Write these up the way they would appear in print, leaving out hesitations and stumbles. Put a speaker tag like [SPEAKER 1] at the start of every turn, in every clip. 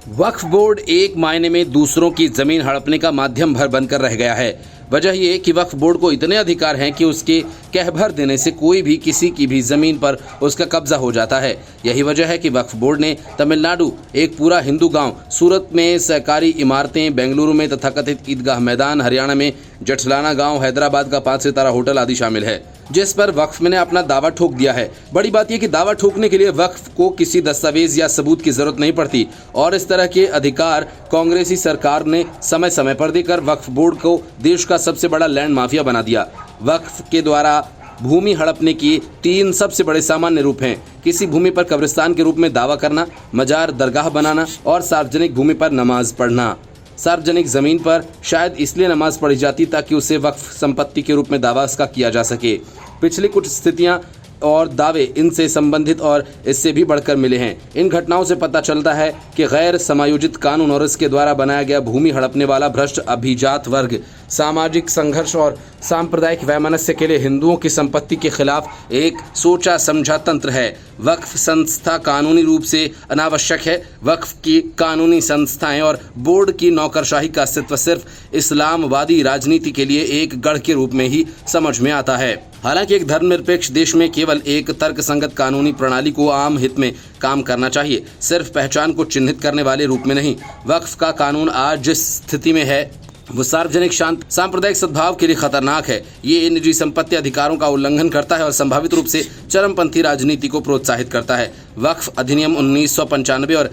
[SPEAKER 1] वक्फ board एक मायने में दूसरों की जमीन हड़पने का माध्यम भर बनकर रह गया है। वजह ये कि वक्फ बोर्ड को इतने अधिकार हैं कि उसके कह भर देने से कोई भी किसी की भी जमीन पर उसका कब्जा हो जाता है। यही वजह है कि वक्फ बोर्ड ने तमिलनाडु एक पूरा हिंदू गांव, सूरत में सहकारी इमारतें, बेंगलुरु में तथाकथित ईदगाह मैदान, हरियाणा में जठलाना गांव, हैदराबाद का 5 सितारा होटल आदि शामिल है, जिस पर वक्फ ने अपना दावा ठोक दिया है। बड़ी बात यह कि दावा ठोकने के लिए वक्फ को किसी दस्तावेज या सबूत की जरूरत नहीं पड़ती और इस तरह के अधिकार कांग्रेसी सरकार ने समय समय पर देकर वक्फ बोर्ड को देश का सबसे बड़ा लैंड माफिया बना दिया। वक्फ के द्वारा भूमि हड़पने की 3 सबसे बड़े सामान्य रूप हैं: किसी भूमि पर कब्रिस्तान के रूप में दावा करना, मजार दरगाह बनाना और सार्वजनिक भूमि पर नमाज पढ़ना। सार्वजनिक जमीन पर शायद इसलिए नमाज पढ़ी जाती ताकि उसे वक्फ संपत्ति के रूप में दावा इसका किया जा सके। पिछली कुछ स्थितियां और दावे इनसे संबंधित और इससे भी बढ़कर मिले हैं। इन घटनाओं से पता चलता है कि गैर समायोजित कानून और इसके द्वारा बनाया गया भूमि हड़पने वाला भ्रष्ट अभिजात वर्ग सामाजिक संघर्ष और सांप्रदायिक वैमनस्य के लिए हिंदुओं की संपत्ति के खिलाफ एक सोचा समझा तंत्र है। वक्फ संस्था कानूनी रूप से अनावश्यक है। वक्फ की कानूनी संस्थाएं और बोर्ड की नौकरशाही का अस्तित्व सिर्फ इस्लामवादी राजनीति के लिए एक गढ़ के रूप में ही समझ में आता है। हालांकि एक धर्मनिरपेक्ष देश में केवल एक तर्कसंगत कानूनी प्रणाली को आम हित में काम करना चाहिए, सिर्फ पहचान को चिन्हित करने वाले रूप में नहीं। वक्फ का कानून आज जिस स्थिति में है वो सार्वजनिक शांत सांप्रदायिक सद्भाव के लिए खतरनाक है। ये निजी संपत्ति अधिकारों का उल्लंघन करता है और संभावित रूप से चरमपंथी राजनीति को प्रोत्साहित करता है। वक्फ अधिनियम 1995 और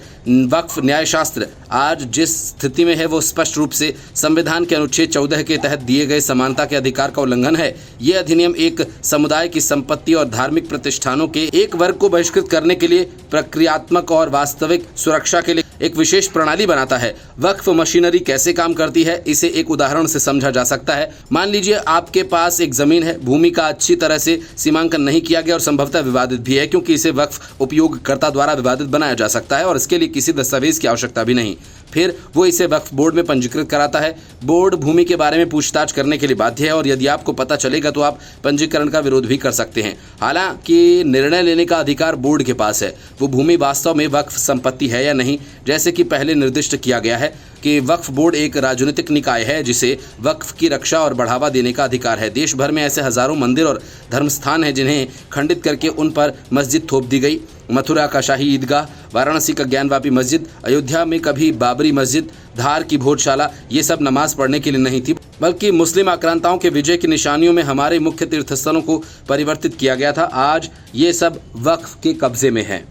[SPEAKER 1] वक्फ न्यायशास्त्र आज जिस स्थिति में है वो स्पष्ट रूप से संविधान के अनुच्छेद 14 के तहत दिए गए समानता के अधिकार का उल्लंघन है। ये अधिनियम एक समुदाय की संपत्ति और धार्मिक प्रतिष्ठानों के एक वर्ग को बहिष्कृत करने के लिए प्रक्रियात्मक और वास्तविक सुरक्षा के लिए एक विशेष प्रणाली बनाता है। वक्फ मशीनरी कैसे काम करती है इसे एक उदाहरण से समझा जा सकता है। मान लीजिए आपके पास एक जमीन है, भूमि का अच्छी तरह से सीमांकन नहीं किया गया और संभवतः विवादित भी है, क्योंकि इसे वक्फ उपयोगकर्ता द्वारा विवादित बनाया जा सकता है और इसके लिए किसी दस्तावेज की आवश्यकता भी नहीं। फिर वो इसे वक्फ बोर्ड में पंजीकृत कराता है। बोर्ड भूमि के बारे में पूछताछ करने के लिए बाध्य है और यदि आपको पता चलेगा तो आप पंजीकरण का विरोध भी कर सकते हैं। हालांकि निर्णय लेने का अधिकार बोर्ड के पास है, वो भूमि वास्तव में वक्फ संपत्ति है या नहीं। जैसे कि पहले निर्दिष्ट किया गया है कि वक्फ बोर्ड एक राजनीतिक निकाय है जिसे वक्फ की रक्षा और बढ़ावा देने का अधिकार है। देश भर में ऐसे हजारों मंदिर और धर्मस्थान हैं जिन्हें खंडित करके उन पर मस्जिद थोप दी गई। मथुरा का शाही ईदगाह, वाराणसी का ज्ञानवापी मस्जिद, अयोध्या में कभी बाबरी मस्जिद, धार की भोजशाला, ये सब नमाज पढ़ने के लिए नहीं थी, बल्कि मुस्लिम आक्रांताओं के विजय की निशानियों में हमारे मुख्य तीर्थस्थलों को परिवर्तित किया गया था। आज ये सब वक्फ के कब्जे में है।